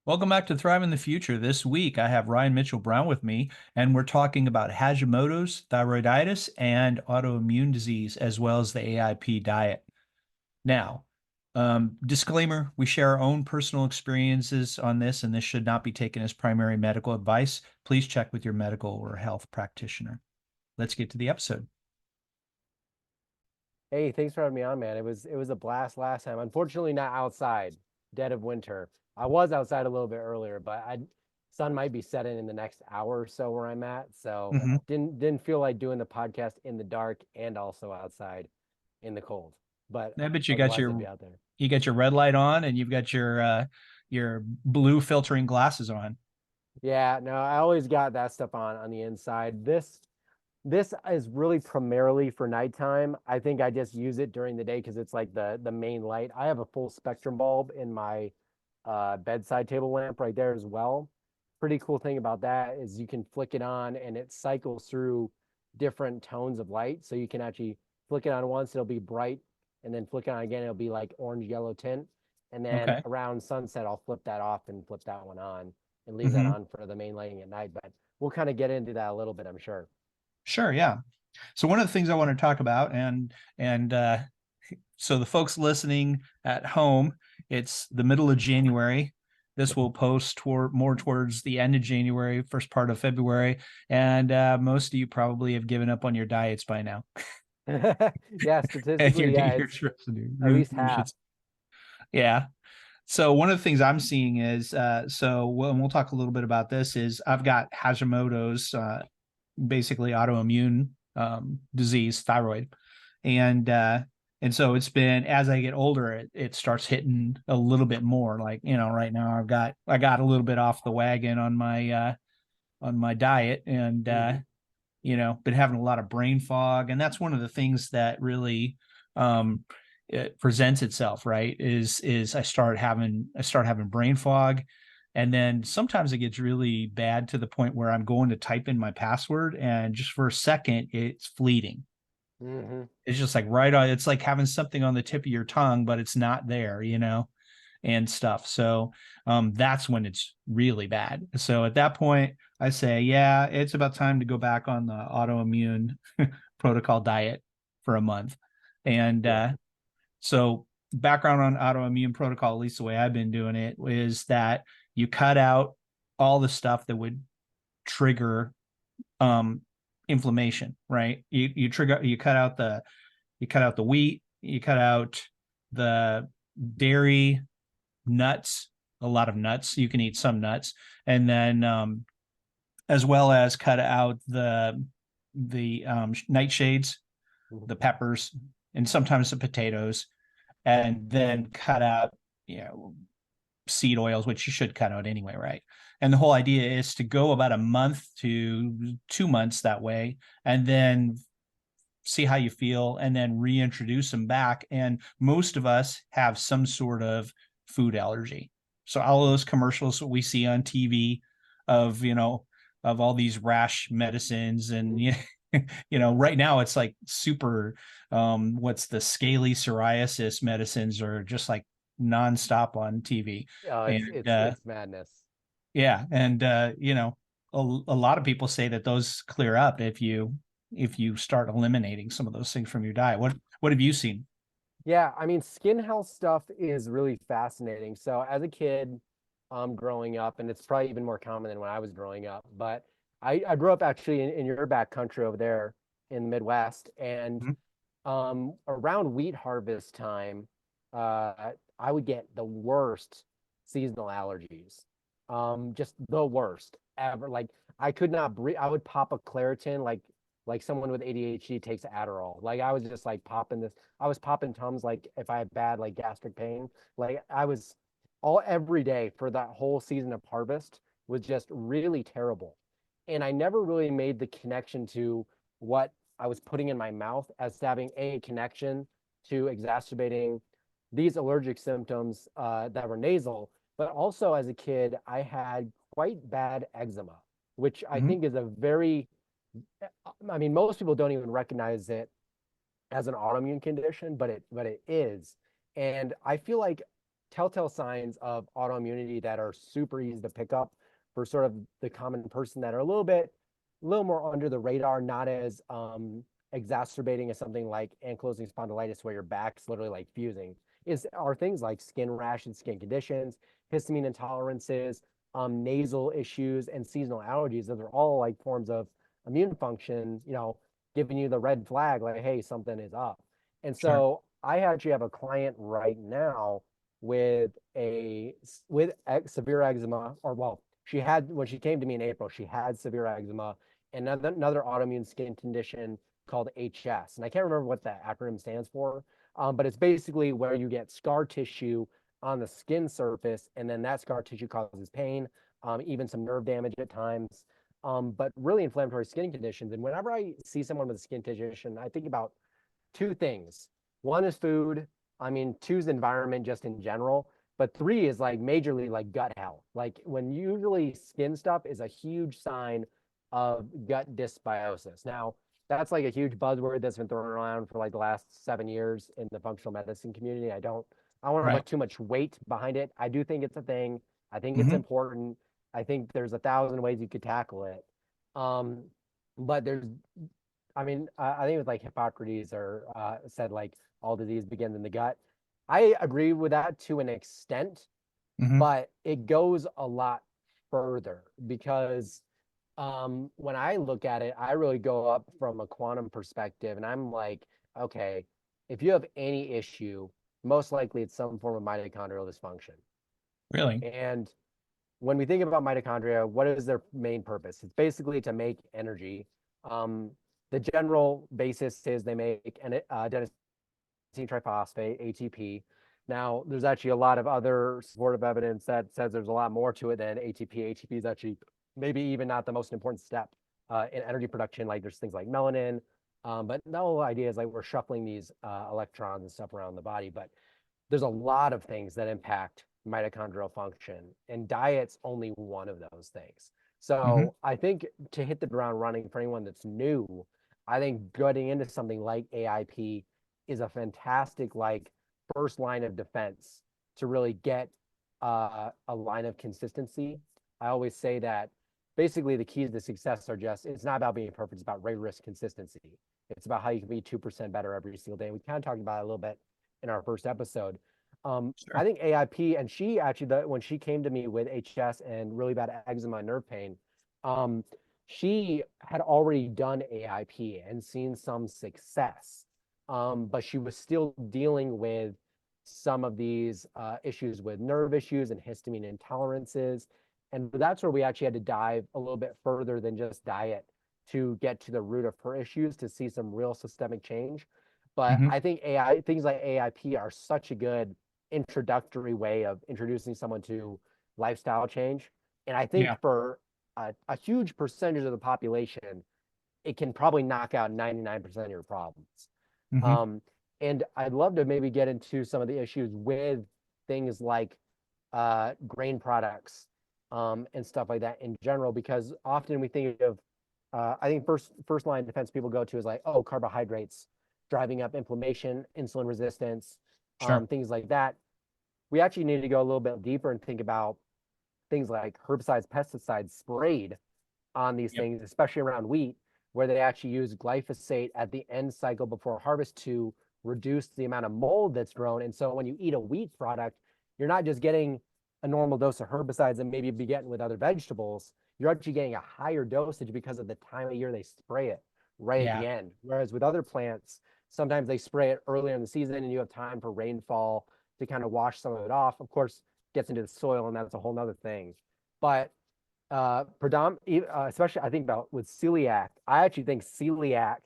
Welcome back to Thrive in the Future. This week, I have Mitchell Brown with me, and we're talking about Hashimoto's, thyroiditis, and autoimmune disease, as well as the AIP diet. Now, disclaimer, we share our own personal experiences on this, and this should not be taken as primary medical advice. Please check with your medical or health practitioner. Let's get to the episode. Hey, thanks for having me on, man. It was a blast last time. Unfortunately, not outside, dead of winter. I was outside a little bit earlier, but I sun might be setting in the next hour or so where I'm at. So Mhm. didn't feel like doing the podcast in the dark and also outside in the cold. But I bet I you was got glad to be out there. your red light on, and you've got your blue filtering glasses on. Yeah, no, I always got that stuff on the inside. This is really primarily for nighttime. I think I just use it during the day because it's like the main light. I have a full spectrum bulb in my bedside table lamp right there as well. Pretty cool thing about that is you can flick it on and it cycles through different tones of light. So you can actually flick it on once, it'll be bright, and then flick it on again, it'll be like orange yellow tint. And then Okay. around sunset, I'll flip that off and flip that one on and leave that Hmm. on for the main lighting at night. But we'll kind of get into that a little bit, I'm sure. Sure, yeah. So one of the things I want to talk about, and so the folks listening at home, it's the middle of January. This will post more towards the end of January, first part of February, and most of you probably have given up on your diets by now. Yeah, And statistically, you're yeah, you're it's trusting at least you should, half. yeah. So one of the things I'm seeing is and we'll talk a little bit about this is I've got Hashimoto's, basically autoimmune disease, thyroid, and and so it's been as I get older, it starts hitting a little bit more. Like right now I got a little bit off the wagon on my diet, and Hmm. been having a lot of brain fog, and that's one of the things that really um, it presents itself, right? Is I start having brain fog, and then sometimes it gets really bad to the point where I'm going to type in my password, and just for a second, it's fleeting. Hmm. It's just like right on. It's like having something on the tip of your tongue, but it's not there, and stuff. So that's when it's really bad. So at that point, I say, yeah, it's about time to go back on the autoimmune protocol diet for a month. And Yeah. so background on autoimmune protocol, at least the way I've been doing it, is that you cut out all the stuff that would trigger um, inflammation, right? You cut out the wheat, you cut out the dairy, nuts, a lot of nuts. You can eat some nuts, and then as well as cut out the nightshades, Mhm. the peppers, and sometimes the potatoes, and then cut out you know seed oils, which you should cut out anyway, right? And the whole idea is to go about a month to 2 months that way, and then see how you feel, and then reintroduce them back. And most of us have some sort of food allergy. So all those commercials that we see on TV of, of all these rash medicines and, Mhm. right now it's like super, what's the scaly psoriasis medicines are just like nonstop on TV. Oh, it's And, it's it's madness. yeah. And, a lot of people say that those clear up if you start eliminating some of those things from your diet. What have you seen? Yeah, I mean, skin health stuff is really fascinating. So as a kid, growing up, and it's probably even more common than when I was growing up, but I grew up actually in your back country over there in the Midwest, and Mhm. around wheat harvest time, I would get the worst seasonal allergies. Just the worst ever. Like I could not breathe. I would pop a Claritin like someone with ADHD takes Adderall. Like I was just like popping this. I was popping Tums like if I had bad like gastric pain. Like I was all every day for that whole season of harvest was just really terrible. And I never really made the connection to what I was putting in my mouth as having a connection to exacerbating these allergic symptoms that were nasal. But also as a kid, I had quite bad eczema, which I Mhm. think is a very, I mean, most people don't even recognize it as an autoimmune condition, but it is. And I feel like telltale signs of autoimmunity that are super easy to pick up for sort of the common person that are a little more under the radar, not as exacerbating as something like ankylosing spondylitis, where your back's literally like fusing, are things like skin rash and skin conditions, histamine intolerances, nasal issues, and seasonal allergies. Those are all like forms of immune function, giving you the red flag, like, hey, something is up. And Sure. so I actually have a client right now with severe eczema, or well, she had, when she came to me in April, she had severe eczema and another autoimmune skin condition called HS. And I can't remember what that acronym stands for, but it's basically where you get scar tissue on the skin surface, and then that scar tissue causes pain, even some nerve damage at times, but really inflammatory skin conditions. And whenever I see someone with a skin condition, I think about two things. One is food. I mean, two is environment just in general. But three is like majorly like gut health. Like when usually skin stuff is a huge sign of gut dysbiosis. Now, that's like a huge buzzword that's been thrown around for like the last 7 years in the functional medicine community. I don't want to Right. put too much weight behind it. I do think it's a thing. I think it's Hmm. important. I think there's 1,000 ways you could tackle it. Um, but I mean, I think it was like Hippocrates or said like all disease begins in the gut. I agree with that to an extent, Hmm. but it goes a lot further because when I look at it, I really go up from a quantum perspective, and I'm like, okay, if you have any issue, most likely it's some form of mitochondrial dysfunction. Really? And when we think about mitochondria, what is their main purpose? It's basically to make energy. Um, the general basis is they make adenosine triphosphate, ATP. Now, there's actually a lot of other supportive evidence that says there's a lot more to it than ATP. ATP is actually maybe even not the most important step in energy production. Like there's things like melanin, but the whole idea is like we're shuffling these electrons and stuff around the body. But there's a lot of things that impact mitochondrial function, and diet's only one of those things. Hmm. So I think to hit the ground running for anyone that's new, I think getting into something like AIP is a fantastic like first line of defense to really get a line of consistency. I always say that basically the keys to success are just, it's not about being perfect, it's about rigorous consistency. It's about how you can be 2% better every single day. We kind of talked about it a little bit in our first episode. I Sure. think AIP, and she actually, when she came to me with HS and really bad eczema and nerve pain, um, she had already done AIP and seen some success, but she was still dealing with some of these issues with nerve issues and histamine intolerances. And that's where we actually had to dive a little bit further than just diet to get to the root of her issues to see some real systemic change. But Hmm. I think things like AIP are such a good introductory way of introducing someone to lifestyle change. And I think Yeah. for a huge percentage of the population, it can probably knock out 99% of your problems. Hmm. Um, and I'd love to maybe get into some of the issues with things like grain products and stuff like that in general, because often we think of, I think first line defense people go to is like, oh, carbohydrates driving up inflammation, insulin resistance, Sure. things like that. We actually need to go a little bit deeper and think about things like herbicides, pesticides sprayed on these Yep. things, especially around wheat, where they actually use glyphosate at the end cycle before harvest to reduce the amount of mold that's grown. And so when you eat a wheat product, you're not just getting a normal dose of herbicides and maybe be getting with other vegetables. You're actually getting a higher dosage because of the time of year they spray it right at Yeah. the end. Whereas with other plants, sometimes they spray it earlier in the season and you have time for rainfall to kind of wash some of it off. Of course, gets into the soil and that's a whole nother thing. But especially I think about with celiac, I actually think celiac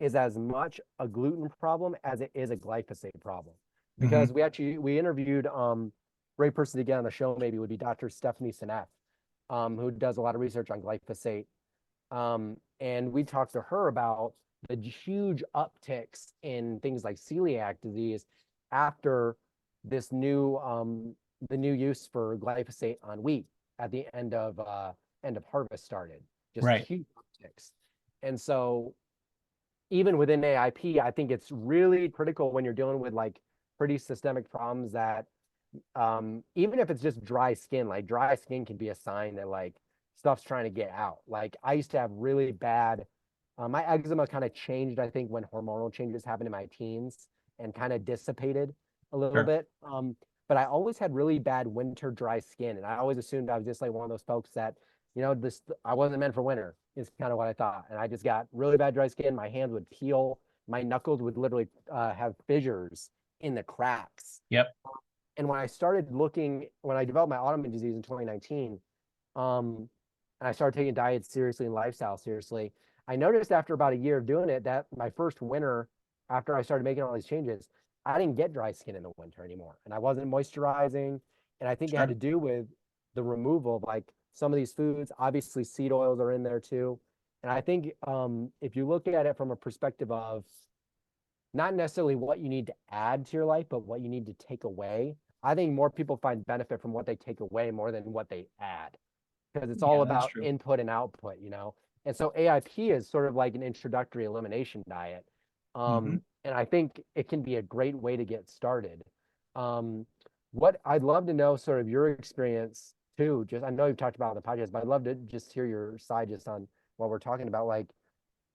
is as much a gluten problem as it is a glyphosate problem. Hmm. Because we interviewed great person to get on the show maybe would be Dr. Stephanie Seneff, who does a lot of research on glyphosate. And we talked to her about the huge upticks in things like celiac disease after this new the new use for glyphosate on wheat at the end of harvest started. Just Right. huge upticks. And so even within AIP, I think it's really critical when you're dealing with like pretty systemic problems that Even if it's just dry skin, like dry skin can be a sign that like stuff's trying to get out. Like I used to have really bad, my eczema kind of changed, I think, when hormonal changes happened in my teens and kind of dissipated a little Sure. bit. But I always had really bad winter dry skin. And I always assumed I was just like one of those folks that, this, I wasn't meant for winter, is kind of what I thought. And I just got really bad dry skin. My hands would peel, my knuckles would literally have fissures in the cracks. Yep. And when I started looking, when I developed my autoimmune disease in 2019, and I started taking diet seriously and lifestyle seriously, I noticed after about a year of doing it that my first winter, after I started making all these changes, I didn't get dry skin in the winter anymore. And I wasn't moisturizing. And I think it had Sure. to do with the removal of like some of these foods. Obviously, seed oils are in there too. And I think if you look at it from a perspective of not necessarily what you need to add to your life, but what you need to take away. I think more people find benefit from what they take away more than what they add because it's all Yeah, that's about true. input and output, And so AIP is sort of like an introductory elimination diet. Hmm. And I think it can be a great way to get started. Um, what I'd love to know sort of your experience too, just I know you've talked about it on the podcast, but I'd love to just hear your side just on what we're talking about. Like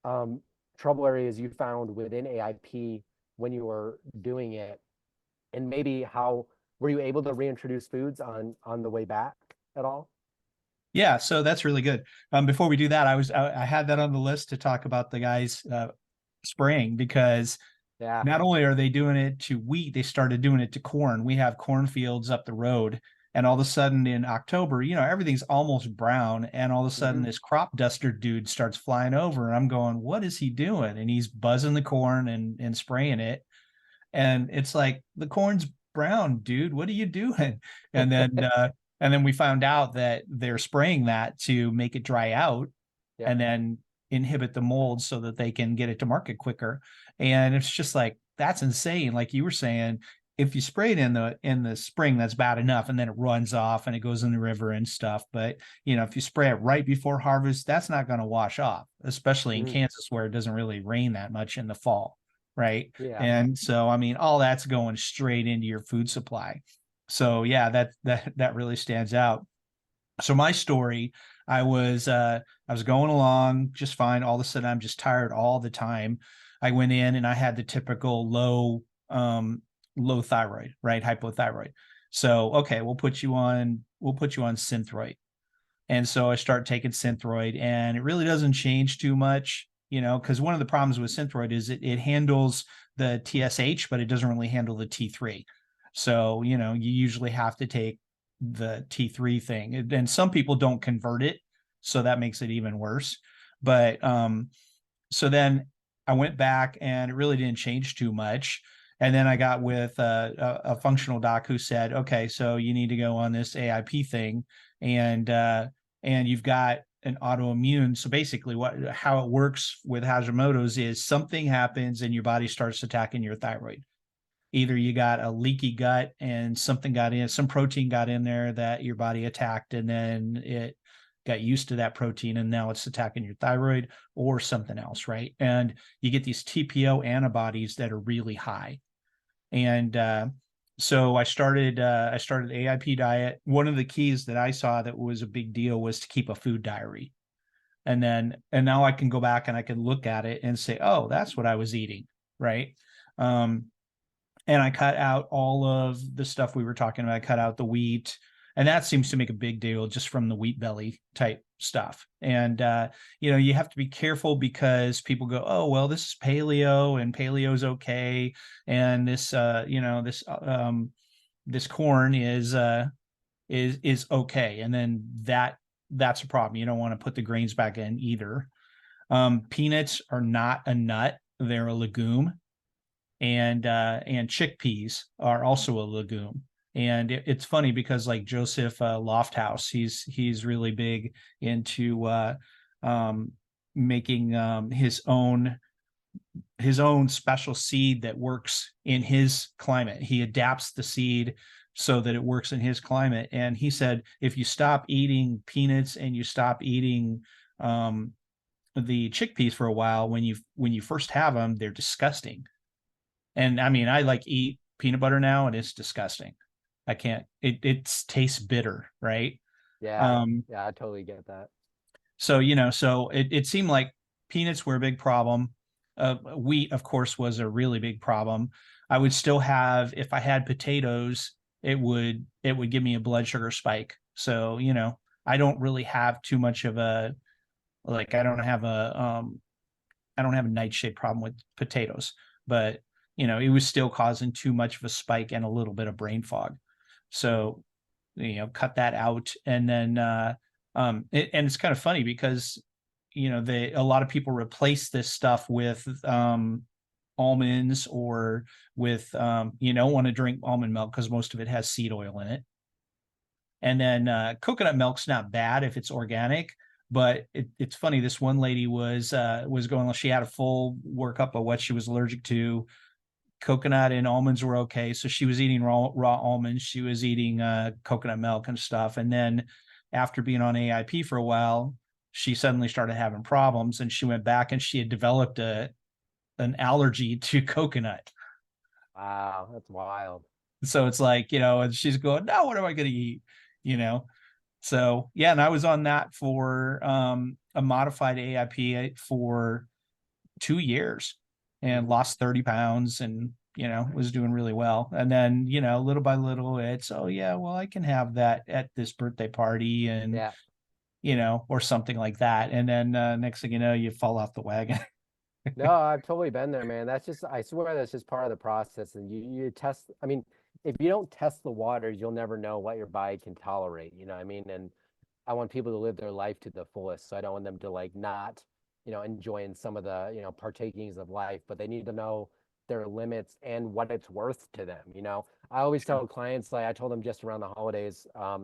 um, trouble areas you found within AIP when you were doing it, and maybe how were you able to reintroduce foods on the way back at all? Yeah, so that's really good. Before we do that, I had that on the list to talk about the guys spraying because Yeah. not only are they doing it to wheat, they started doing it to corn. We have cornfields up the road, and all of a sudden in October, everything's almost brown, and all of a sudden Hmm. this crop duster dude starts flying over, and I'm going, "What is he doing?" And he's buzzing the corn and spraying it, and it's like the corn's brown, dude. What are you doing? And then we found out that they're spraying that to make it dry out Yep. and then inhibit the mold so that they can get it to market quicker. And it's just like that's insane. Like you were saying, if you spray it in the spring, that's bad enough, and then it runs off and it goes in the river and stuff. But if you spray it right before harvest, that's not going to wash off, especially in Hmm. Kansas where it doesn't really rain that much in the fall, right? Yeah. And so, I mean, all that's going straight into your food supply. So yeah, that really stands out. So my story, I was going along just fine. All of a sudden, I'm just tired all the time. I went in and I had the typical low thyroid, right? Hypothyroid. So okay, we'll put you on Synthroid. And so I start taking Synthroid, and it really doesn't change too much, because one of the problems with Synthroid is it handles the TSH, but it doesn't really handle the T3. So, you usually have to take the T3 thing. And some people don't convert it, so that makes it even worse. But so then I went back and it really didn't change too much. And then I got with a functional doc who said, okay, so you need to go on this AIP thing, and you've got an autoimmune. So basically, how it works with Hashimoto's is something happens and your body starts attacking your thyroid. Either you got a leaky gut and some protein got in there that your body attacked, and then it got used to that protein and now it's attacking your thyroid, or something else, right? And you get these TPO antibodies that are really high. And so I started AIP diet. One of the keys that I saw that was a big deal was to keep a food diary. And now I can go back and I can look at it and say, oh, that's what I was eating, right? Um, and I cut out all of the stuff we were talking about. I cut out the wheat, and that seems to make a big deal just from the wheat belly type stuff. And you have to be careful because people go, "Oh, well, this is paleo, and paleo's okay, and this corn is okay," and then that's a problem. You don't want to put the grains back in either. Peanuts are not a nut; they're a legume, and chickpeas are also a legume. And it's funny because like Joseph Lofthouse, he's really big into um, making his own special seed that works in his climate. He adapts the seed so that it works in his climate. And he said, if you stop eating peanuts and you stop eating the chickpeas for a while, when you first have them, they're disgusting. And I mean, I like eat peanut butter now, and it's disgusting. I can't, it tastes bitter, right? Yeah, Um, yeah, I totally get that. so, so it seemed like peanuts were a big problem. Wheat, of course, was a really big problem. I would still have, if I had potatoes, it would give me a blood sugar spike. So, I don't really have too much of a, like, I don't have a nightshade problem with potatoes, but it was still causing too much of a spike and a little bit of brain fog. So, cut that out. And then and it's kind of funny because a lot of people replace this stuff with almonds, or with you don't want to drink almond milk because most of it has seed oil in it. And then coconut milk's not bad if it's organic, but it's funny. This one lady was going. She had a full workup of what she was allergic to. Coconut and almonds were okay, so she was eating raw almonds. She was eating coconut milk and stuff. And then after being on AIP for a while, she suddenly started having problems, and she went back and she had developed an allergy to coconut. Wow, that's wild. So it's like, and she's going, no, what am I going to eat? You know, So yeah, and I was on that for a modified AIP for 2 years, and Mhm. lost 30 pounds, and was doing really well. And then, little by little, it's, oh yeah, well, I can have that at this birthday party, and Yeah. or something like that. And then next thing you know, you fall off the wagon. No, I've totally been there, man. That's just, I swear that's just part of the process. And you test, I mean, if you don't test the waters, you'll never know what your body can tolerate, you know what I mean? And I want people to live their life to the fullest. So I don't want them to like not, enjoying some of the, partakings of life, but they need to know their limits and what it's worth to them, I always tell clients, like I told them just around the holidays, a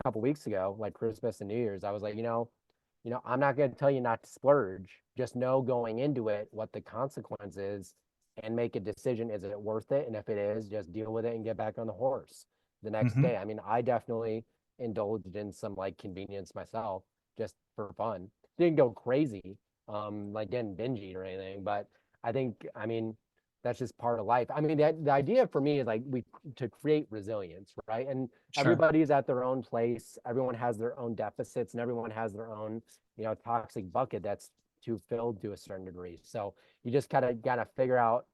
couple weeks ago, like Christmas and New Year's, I was like, I'm not going to tell you not to splurge. Just know going into it what the consequence is and make a decision. Is it worth it? And if it is, just deal with it and get back on the horse the next Hmm. day. I mean, I definitely indulged in some like convenience myself just for fun. Didn't go crazy, like didn't binge eat or anything, but I mean, that's just part of life. I mean, the idea for me is like we to create resilience, right? And Sure. everybody's at their own place. Everyone has their own deficits, and everyone has their own, toxic bucket that's too filled to a certain degree. So you just kind of gotta figure out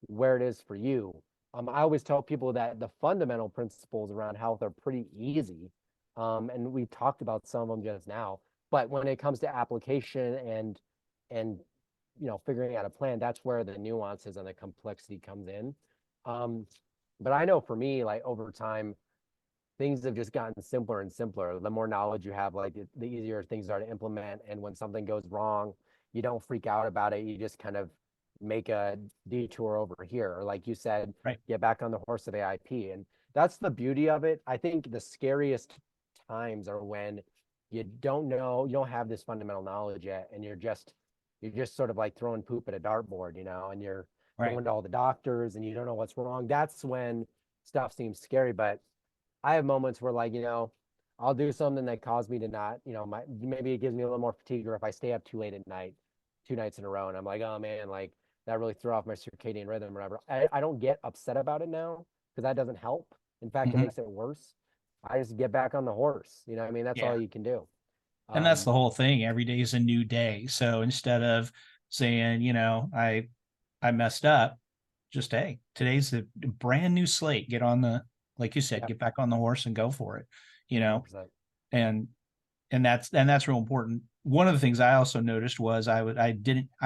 where it is for you. I always tell people that the fundamental principles around health are pretty easy, and we talked about some of them just now. But when it comes to application and figuring out a plan, that's where the nuances and the complexity comes in. Um, but I know for me, like over time, things have just gotten simpler and simpler. The more knowledge you have, like the easier things are to implement. And when something goes wrong, you don't freak out about it. You just kind of make a detour over here, or like you said, Right. get back on the horse of AIP. And that's the beauty of it. I think the scariest times are when you don't know, you don't have this fundamental knowledge yet, and you're just sort of like throwing poop at a dartboard, and you're Right. going to all the doctors and you don't know what's wrong. That's when stuff seems scary. But I have moments where like, I'll do something that caused me to not, maybe it gives me a little more fatigue, or if I stay up too late at night, 2 nights in a row, and I'm like, oh man, like that really threw off my circadian rhythm or whatever. I don't get upset about it now because that doesn't help. In fact, it Hmm. makes it worse. I just get back on the horse. You know what I mean? That's Yeah. all you can do. And that's Um, the whole thing. Every day is a new day. So instead of saying, I messed up, just, hey, today's a brand new slate. Get on the, like you said, yeah, get back on the horse and go for it. you know 100%. and and that's real important. One of the things I also noticed was I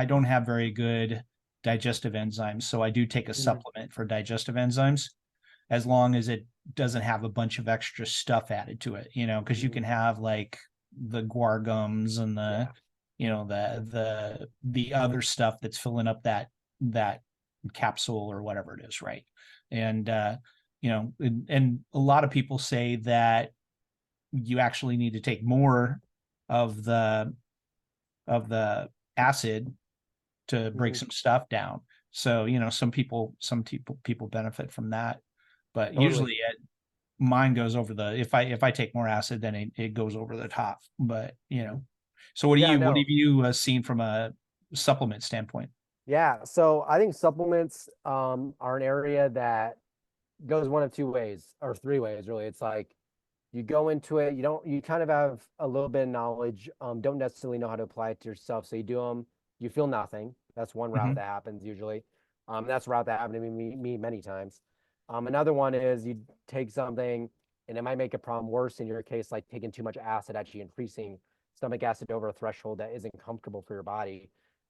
don't have very good digestive enzymes, so I do take a Mhm. supplement for digestive enzymes, as long as it doesn't have a bunch of extra stuff added to it, because you Mhm. can have like the guar gums and Yeah, the other stuff that's filling up that capsule or whatever it is, right? And and a lot of people say that you actually need to take more of the acid to break mhm. some stuff down. So, some people benefit from that, but Totally. usually mine goes over the, if I take more acid, then it goes over the top. But, so Yeah, what no. have you seen from a supplement standpoint? Yeah, so I think supplements are an area that goes one of two ways or three ways, really. It's like you go into it, you kind of have a little bit of knowledge, don't necessarily know how to apply it to yourself. So you do them, you feel nothing. That's one route Hmm. that happens usually. That's a route that happened to me many times. Another one is you take something and it might make a problem worse. In your case, like taking too much acid, actually increasing stomach acid over a threshold that isn't comfortable for your body.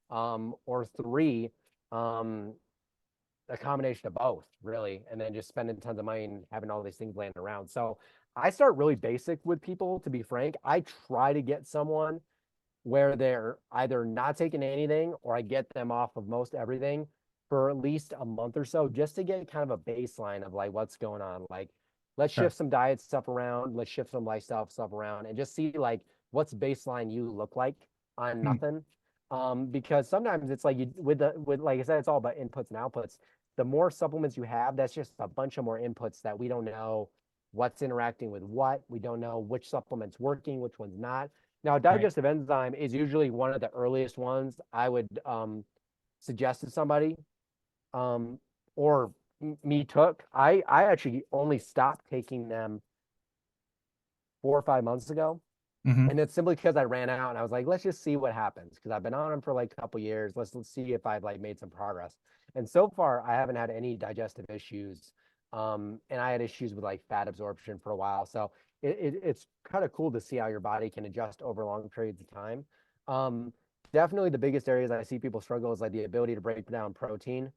Or three, um, a combination of both, really, and then just spending tons of money and having all these things laying around. So I start really basic with people, to be frank. I try to get someone where they're either not taking anything or I get them off of most everything for at least a month or so, just to get kind of a baseline of like what's going on. Like, let's Sure. shift some diet stuff around, let's shift some lifestyle stuff around, and just see like what's baseline you look like on Hmm. nothing. Because sometimes it's like you with like I said, it's all about inputs and outputs. The more supplements you have, that's just a bunch of more inputs that we don't know what's interacting with what. We don't know which supplement's working, which one's not. Now, Right. digestive enzyme is usually one of the earliest ones I would suggest to somebody, um, or me took. I actually only stopped taking them 4 or 5 months ago, Hmm. and it's simply because I ran out and I was like, let's just see what happens because I've been on them for like a couple years. Let's see if I've like made some progress. And so far, I haven't had any digestive issues. And I had issues with like fat absorption for a while. So it's kind of cool to see how your body can adjust over long periods of time. Um, Definitely the biggest areas I see people struggle is like the ability to break down protein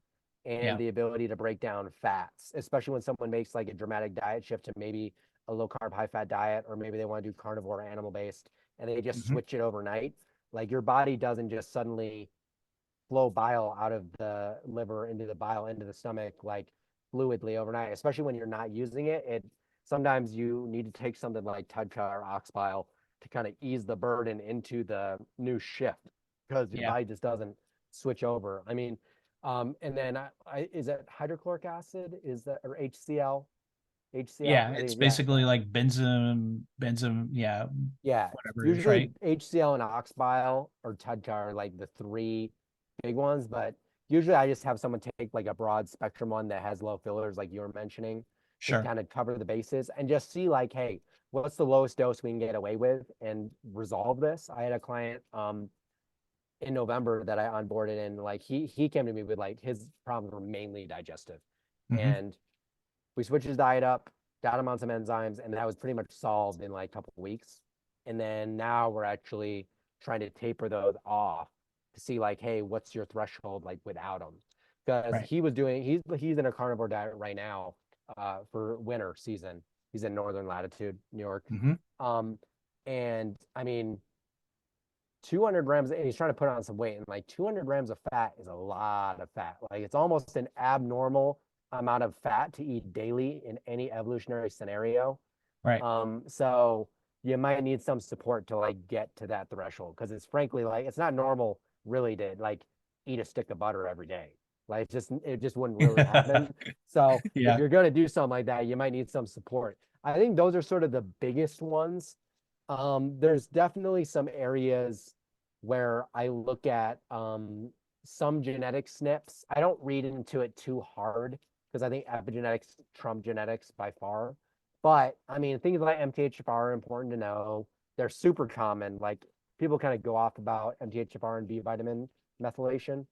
and Yeah. the ability to break down fats, especially when someone makes like a dramatic diet shift to maybe a low carb, high fat diet, or maybe they want to do carnivore or animal based and they just Hmm. switch it overnight. Like your body doesn't just suddenly flow bile out of the liver into the bile into the stomach like fluidly overnight, especially when you're not using it. It sometimes you need to take something like Tedca or ox bile to kind of ease the burden into the new shift because your Yeah. body just doesn't switch over. I mean, and then is it hydrochloric acid? Is that or HCl? HCl? Yeah. I It's think yeah, basically like benzene, yeah, yeah. whatever it is, Usually right? HCl and ox bile or Tedca are like the three big ones, but usually I just have someone take like a broad spectrum one that has low fillers, like you were mentioning, to Sure. kind of cover the bases and just see like, hey, what's the lowest dose we can get away with and resolve this. I had a client in November that I onboarded and like he came to me with like his problems were mainly digestive. Hmm. And we switched his diet up, got him on some enzymes, and that was pretty much solved in like a couple of weeks. And then now we're actually trying to taper those off to see like, hey, what's your threshold like without them? Because Right. he was doing he's in a carnivore diet right now for winter season. He's in northern latitude, New York. Hmm. Um, and I mean, 200 grams, and he's trying to put on some weight, and like 200 grams of fat is a lot of fat. Like it's almost an abnormal amount of fat to eat daily in any evolutionary scenario. Right. So you might need some support to like get to that threshold because it's frankly like it's not normal really to like eat a stick of butter every day. Like it just wouldn't really happen. So if Yeah. you're gonna do something like that, you might need some support. I think those are sort of the biggest ones. There's definitely some areas where I look at some genetic SNPs. I don't read into it too hard because I think epigenetics trump genetics by far. But I mean, things like MTHFR are important to know. They're super common. Like people kind of go off about MTHFR and B vitamin methylation,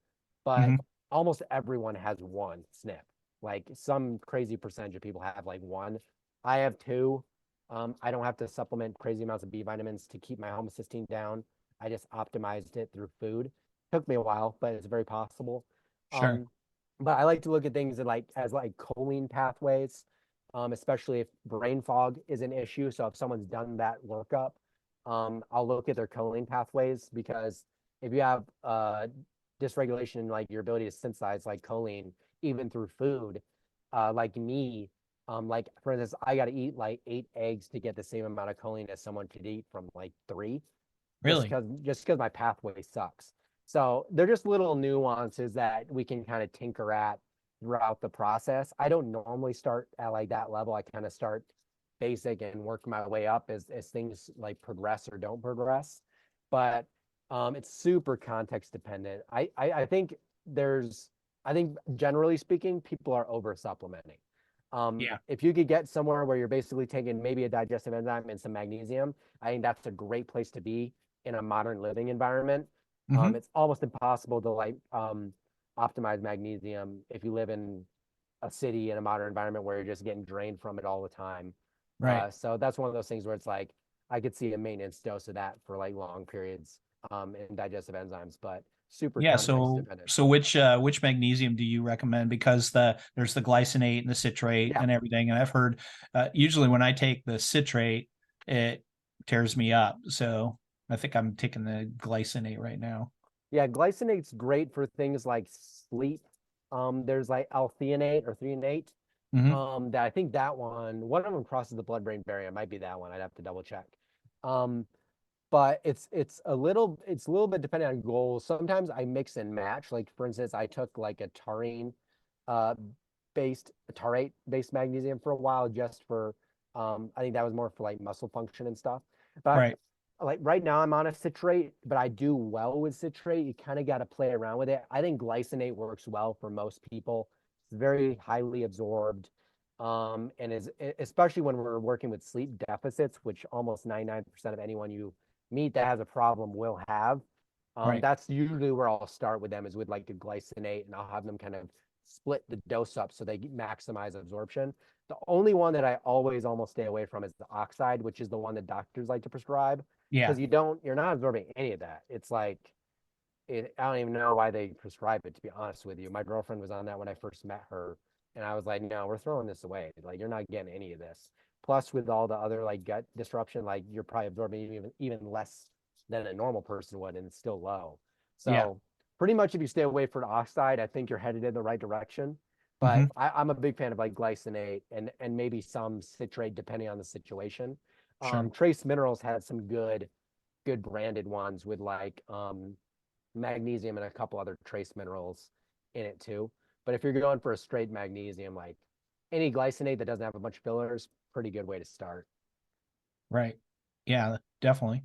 but Hmm. almost everyone has one SNP. Like some crazy percentage of people have like one. I have two. I don't have to supplement crazy amounts of B vitamins to keep my homocysteine down. I just optimized it through food. Took me a while, but it's very possible. Sure. Um, but I like to look at things like as like choline pathways, especially if brain fog is an issue. So if someone's done that workup, I'll look at their choline pathways because if you have dysregulation in like your ability to synthesize like choline even through food, like me, like for instance, I got to eat like 8 eggs to get the same amount of choline as someone could eat from like three, Really? just because my pathway sucks. So they're just little nuances that we can kind of tinker at throughout the process. I don't normally start at like that level. I kind of start basic and work my way up as things like progress or don't progress. But it's super context dependent. I think there's I think generally speaking, people are over supplementing. Yeah. If you could get somewhere where you're basically taking maybe a digestive enzyme and some magnesium, I think that's a great place to be in a modern living environment. Hmm. It's almost impossible to optimize magnesium if you live in a city in a modern environment where you're just getting drained from it all the time. Right. So that's one of those things where it's like I could see a maintenance dose of that for like long periods in digestive enzymes, but super Yeah. context So dependent. which magnesium do you recommend? Because there's the glycinate and the citrate Yeah. and everything. And I've heard usually when I take the citrate, it tears me up. So I think I'm taking the glycinate right now. Yeah, glycinate's great for things like sleep. There's like L-theanate or threonate. Hmm. That I think that one of them crosses the blood-brain barrier. It might be that one. I'd have to double check. Um, but it's a little bit dependent on goals. Sometimes I mix and match. Like for instance, I took like a taurine uh based taurate based magnesium for a while just for I think that was more for like muscle function and stuff. But Right. like right now I'm on a citrate, but I do well with citrate. You kind of got to play around with it. I think glycinate works well for most people. It's very highly absorbed. And is especially when we're working with sleep deficits, which almost 99% of anyone you meat that has a problem will have. Right. That's usually where I'll start with them is with like a glycinate, and I'll have them kind of split the dose up so they maximize absorption. The only one that I always almost stay away from is the oxide, which is the one that doctors like to prescribe Yeah. because you're not absorbing any of that. It's like I don't even know why they prescribe it, to be honest with you. My girlfriend was on that when I first met her, and I was like, no, we're throwing this away. Like, you're not getting any of this. Plus, with all the other like gut disruption, like you're probably absorbing even less than a normal person would, and it's still low. Yeah. So, pretty much, if you stay away from oxide, I think you're headed in the right direction. But Hmm. I'm a big fan of like glycinate and maybe some citrate depending on the situation. Sure. Trace Minerals had some good branded ones with like magnesium and a couple other trace minerals in it too. But if you're going for a straight magnesium, like any glycinate that doesn't have a bunch of fillers, pretty good way to start. Right. Yeah, definitely.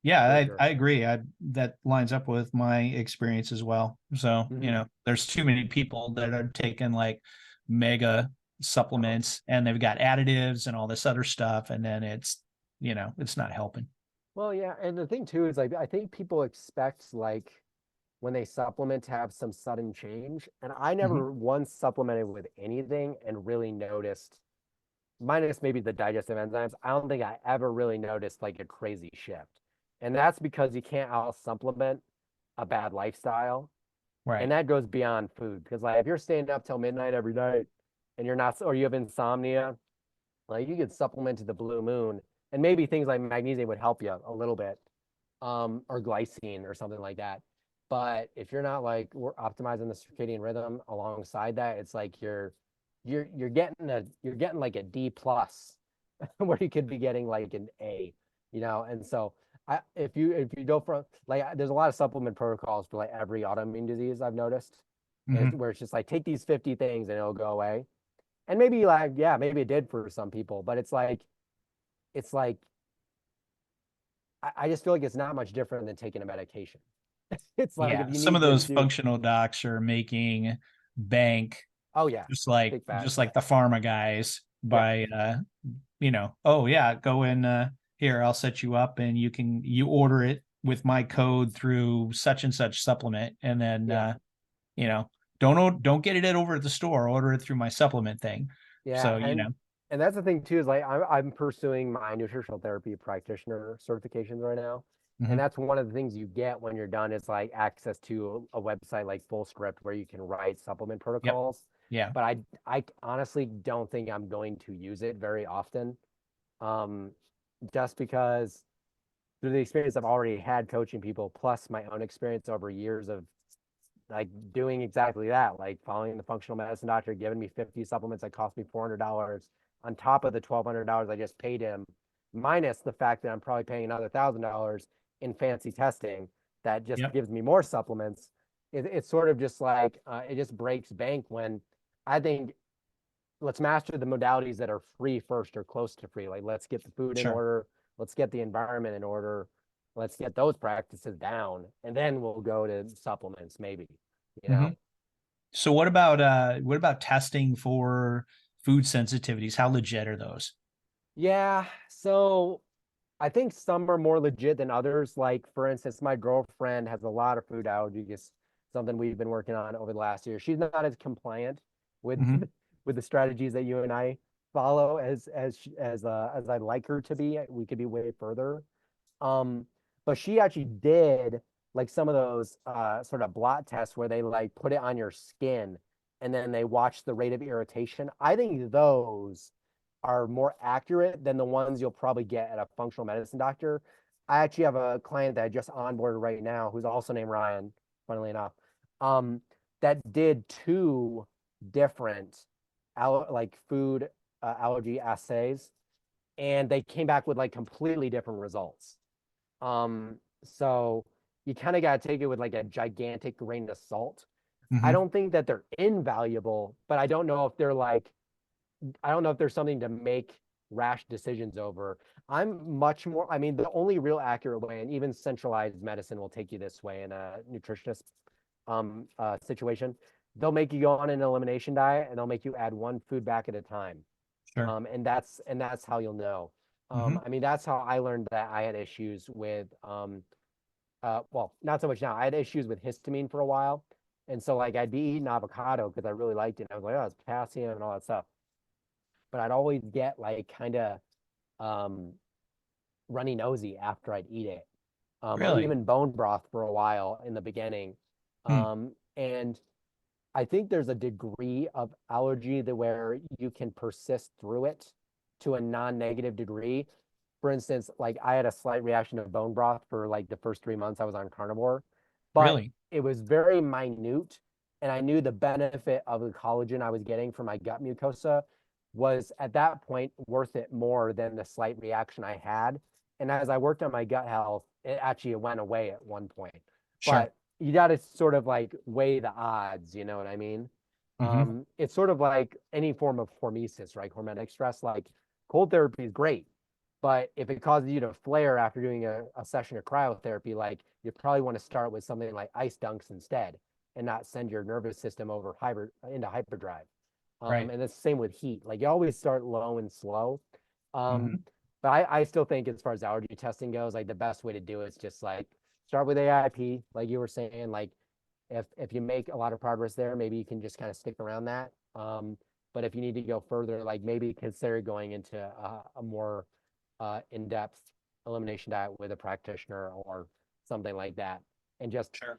Yeah, For I, sure. I agree. That lines up with my experience as well. So, Mm-hmm. there's too many people that are taking like mega Uh-huh. supplements and they've got additives and all this other stuff. And then it's not helping. Well, yeah, and the thing too is like I think people expect like when they supplement to have some sudden change, and I Hmm. never once supplemented with anything and really noticed, minus maybe the digestive enzymes. I don't think I ever really noticed like a crazy shift, and that's because you can't out supplement a bad lifestyle. And Right. that goes beyond food because like if you're staying up till midnight every night and you're not or you have insomnia, like you could supplement to the blue moon and maybe things like magnesium would help you a little bit, or glycine or something like that. But if you're not like we're optimizing the circadian rhythm alongside that, it's like you're getting like a D plus where you could be getting like an A, and so if you go for like there's a lot of supplement protocols for like every autoimmune disease I've noticed, and Hmm. where it's just like take these 50 things and it'll go away. And maybe like yeah, maybe it did for some people, but it's like I just feel like it's not much different than taking a medication. It's like if Yeah. you Some of need this, those do functional docs are making bank oh yeah, just like big facts. just like the pharma guys Yeah, by oh yeah, go in here, I'll set you up and you order it with my code through such and such supplement and then yeah, you know don't get it over at the store, order it through my supplement thing. yeah, So and that's the thing too is like I'm pursuing my nutritional therapy practitioner certifications right now, and mhm, that's one of the things you get when you're done is like access to a website like Fullscript where you can write supplement yep, protocols. yeah, But I honestly don't think I'm going to use it very often, um, just because through the experience I've already had coaching people, plus my own experience over years of like doing exactly that, like following the functional medicine doctor, giving me 50 supplements that cost me $400 on top of the $1,200 I just paid him, minus the fact that I'm probably paying another $1,000 in fancy testing that just yep, gives me more supplements. It's sort of just like it just breaks bank when I think let's master the modalities that are free first or close to free. Like let's get the food in sure. order, let's get the environment in order, let's get those practices down, and then we'll go to supplements maybe, you Hmm. know? So what about testing for food sensitivities? How legit are those? Yeah, so I think some are more legit than others. Like, for instance, my girlfriend has a lot of food allergies, something we've been working on over the last year. She's not as compliant with Hmm. with the strategies that you and I follow as I'd like her to be. We could be way further. Um, but she actually did like some of those sort of blot tests where they like put it on your skin and then they watch the rate of irritation. I think those are more accurate than the ones you'll probably get at a functional medicine doctor. I actually have a client that I just onboarded right now who's also named Ryan, funnily enough, that did two different like food allergy assays, and they came back with like completely different results. So you kind of got to take it with like a gigantic grain of salt. I Hmm. don't think that they're invaluable, but I don't know if they're like, I don't know if there's something to make rash decisions over. I'm much more, I mean, the only real accurate way, and even centralized medicine will take you this way in a nutritionist situation. They'll make you go on an elimination diet and they'll make you add one food back at a time. Sure. And that's how you'll know. Hmm. I mean, that's how I learned that I had issues with well, not so much now. I had issues with histamine for a while. And so like I'd be eating avocado because I really liked it. I was like, oh, it's potassium and all that stuff. But I'd always get like kind of um runny nosy after I'd eat it. Or Really? even bone broth for a while in the beginning. Hmm. And I think there's a degree of allergy that where you can persist through it to a non-negative degree. For instance, like I had a slight reaction to bone broth for like the first 3 months I was on carnivore, but Really? it was very minute. And I knew the benefit of the collagen I was getting from my gut mucosa was at that point worth it more than the slight reaction I had. And as I worked on my gut health, it actually went away at one point. Sure. But you got to sort of like weigh the odds, you know what I mean? Hmm. It's sort of like any form of hormesis, right? Hormetic stress, like cold therapy is great, but if it causes you to flare after doing a session of cryotherapy, like you probably want to start with something like ice dunks instead and not send your nervous system over into hyperdrive. Right. And it's the same with heat. Like you always start low and slow. Um, Hmm. but I still think as far as allergy testing goes, like the best way to do it is just like start with AIP, like you were saying, like if you make a lot of progress there, maybe you can just kind of stick around that. But if you need to go further, like maybe consider going into a more in-depth elimination diet with a practitioner or something like that. And just Sure.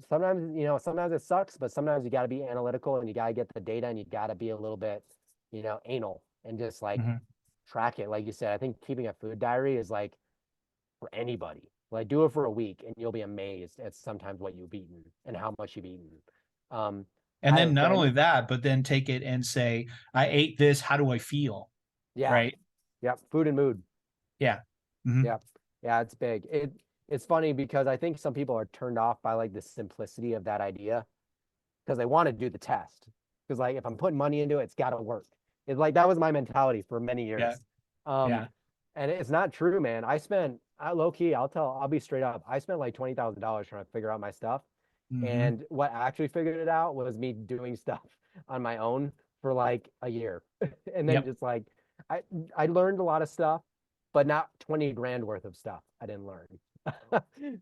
sometimes sometimes it sucks, but sometimes you got to be analytical and you got to get the data and you got to be a little bit anal and just like Hmm. track it. Like you said, I think keeping a food diary is like for anybody. Like do it for a week and you'll be amazed at sometimes what you've eaten and how much you've eaten. Um, And I have then a not friend, only that, but then take it and say, I ate this. How do I feel? yeah, Right. yeah, food and mood. Yeah. Hmm. Yeah. Yeah, it's big. It's funny because I think some people are turned off by like the simplicity of that idea because they want to do the test. Because like if I'm putting money into it, it's got to work. It's like that was my mentality for many Yeah. years. Um, Yeah. and it's not true, man. I low key, I'll be straight up. I spent like $20,000 trying to figure out my stuff. Hmm. And what actually figured it out was me doing stuff on my own for like a year. And then Yep. just like I I learned a lot of stuff, but not 20 grand worth of stuff I didn't learn.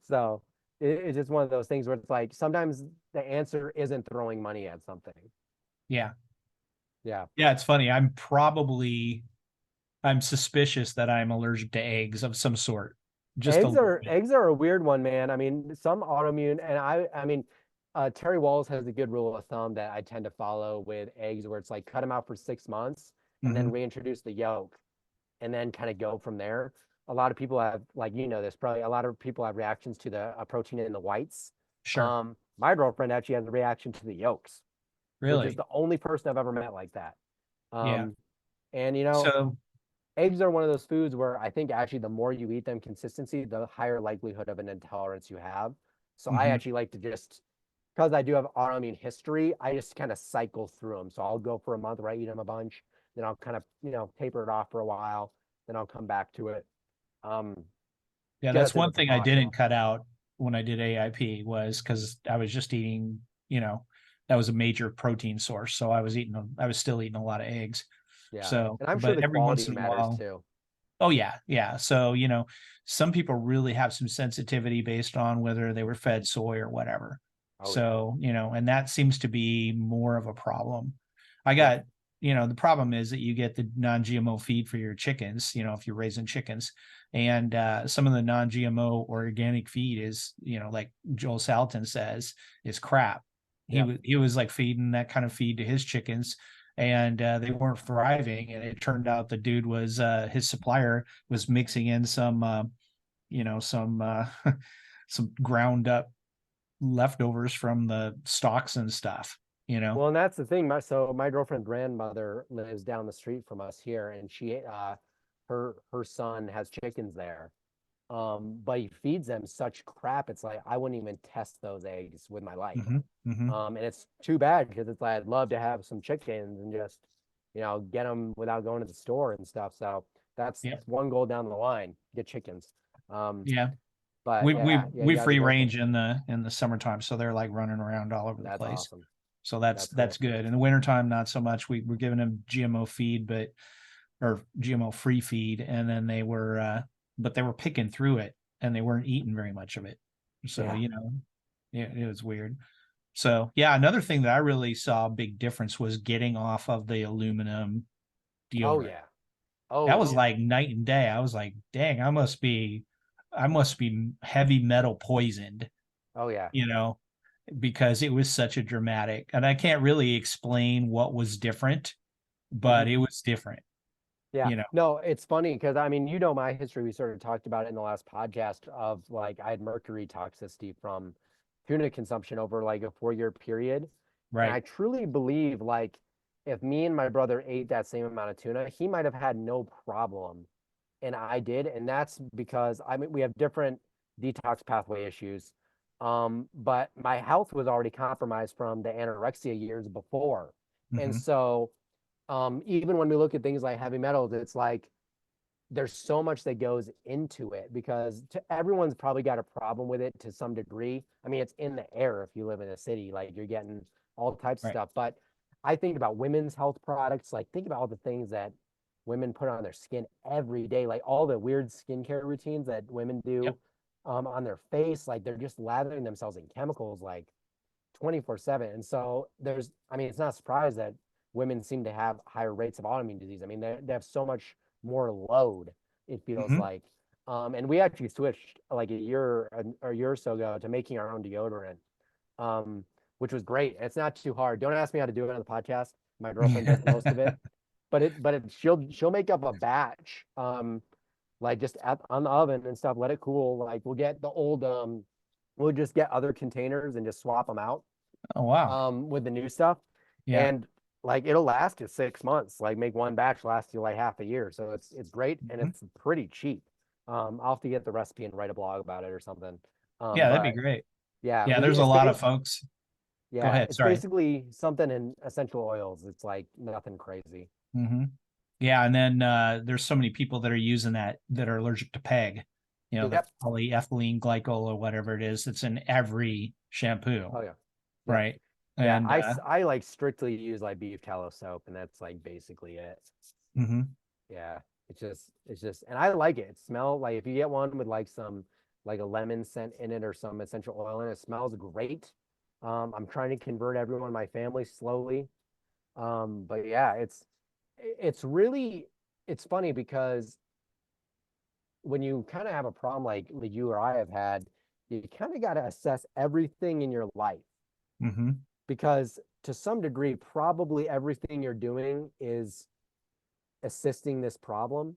So it's just one of those things where it's like sometimes the answer isn't throwing money at something. Yeah. Yeah. Yeah. It's funny. I'm suspicious that I'm allergic to eggs of some sort. Just a Eggs little are bit. eggs are a weird one, man. I mean, some autoimmune, and I mean, Terry Walls has a good rule of thumb that I tend to follow with eggs, where it's like cut them out for 6 months and then Hmm. reintroduce the yolk, and then kind of go from there. A lot of people have, like this, probably a lot of people have reactions to the protein in the whites. Sure. My girlfriend actually has a reaction to the yolks, which is Really? the only person I've ever met like that. Yeah. Um, and So, eggs are one of those foods where I think actually the more you eat them consistency, the higher likelihood of an intolerance you have. So I mhm. actually like to just, because I do have autoimmune history, I just kind of cycle through them. So I'll go for a month where I eat them a bunch, then I'll kind of, taper it off for a while, then I'll come back to it. Um, Yeah, that's just as a one thing I precaution. didn't cut out when I did AIP was because I was just eating, that was a major protein source. So I was still eating a lot of eggs. Yeah. So, And I'm sure but the every once quality in a matters while, too. oh yeah, yeah. So, some people really have some sensitivity based on whether they were fed soy or whatever. Oh yeah. So, and that seems to be more of a problem. I Yep. got, the problem is that you get the non-GMO feed for your chickens, if you're raising chickens. And some of the non-GMO organic feed is, like Joel Salatin says, is crap. Yep. He was like feeding that kind of feed to his chickens, and they weren't thriving. And it turned out the dude was his supplier was mixing in some some ground up leftovers from the stocks and stuff. Well, and that's the thing. My girlfriend's grandmother lives down the street from us here, and her son has chickens there. But he feeds them such crap. It's like I wouldn't even test those eggs with my life. Mm-hmm, mm-hmm. And it's too bad because it's like I'd love to have some chickens and just, get them without going to the store and stuff. So that's Yeah, one goal down the line, get chickens. Um, yeah. but We yeah, we yeah, you we gotta be free careful. range in the summertime, so they're like running around all over the That's place. awesome. So that's That's cool. good. In the wintertime, not so much. We're giving them GMO feed, or GMO free feed, and then but they were picking through it, and they weren't eating very much of it. So, Yeah. yeah, it was weird. So yeah, another thing that I really saw a big difference was getting off of the aluminum Oh deodorant. yeah. Oh That was yeah. like night and day. I was like, dang, I must be heavy metal poisoned, Oh yeah. you know, because it was such a dramatic, and I can't really explain what was different, hmm but it was different, Yeah. you know. No, it's funny because I mean, my history. We sort of talked about it in the last podcast of like I had mercury toxicity from tuna consumption over like a 4-year period. And I Right. truly believe like if me and my brother ate that same amount of tuna, he might have had no problem. And I did. And that's because I mean we have different detox pathway issues. But my health was already compromised from the anorexia years before. And Hmm. so even when we look at things like heavy metals, it's like there's so much that goes into it because everyone's probably got a problem with it to some degree. I mean, it's in the air if you live in a city, like you're getting all types of Right. stuff. But I think about women's health products, like think about all the things that women put on their skin every day, like all the weird skincare routines that women do Yep. on their face, like they're just lathering themselves in chemicals like 24/7. And so I mean, it's not a surprise that women seem to have higher rates of autoimmune disease. I mean, they have so much more load, it feels Hmm. like. And we actually switched like a year or so ago to making our own deodorant, um, which was great. It's not too hard. Don't ask me how to do it on the podcast. My girlfriend does most of it, but she'll make up a batch, like just on the oven and stuff. Let it cool. Like we'll just get other containers and just swap them out Oh wow. with the new stuff. Yeah. And like it'll last you 6 months. Like make one batch last you like half a year. So it's great and Mhm. it's pretty cheap. I'll have to get the recipe and write a blog about it or something. Yeah, that'd be But great. yeah, Yeah, we there's a lot of folks. Go yeah, ahead. it's Sorry. basically something in essential oils. It's like nothing crazy. Hmm. Yeah, and then there's so many people that are using that are allergic to PEG, the Yep. polyethylene glycol or whatever it is that's in every shampoo, Oh yeah. Yep. right? Yeah. And I like strictly use like beef tallow soap and that's like basically it. mhm. Yeah, it's just, and I like it. It smells like if you get one with like some like a lemon scent in it or some essential oil in it, it smells great. I'm trying to convert everyone in my family slowly. But yeah, it's really it's funny because when you kind of have a problem like you or I have had, you kind of got to assess everything in your life Mhm. because to some degree, probably everything you're doing is assisting this problem.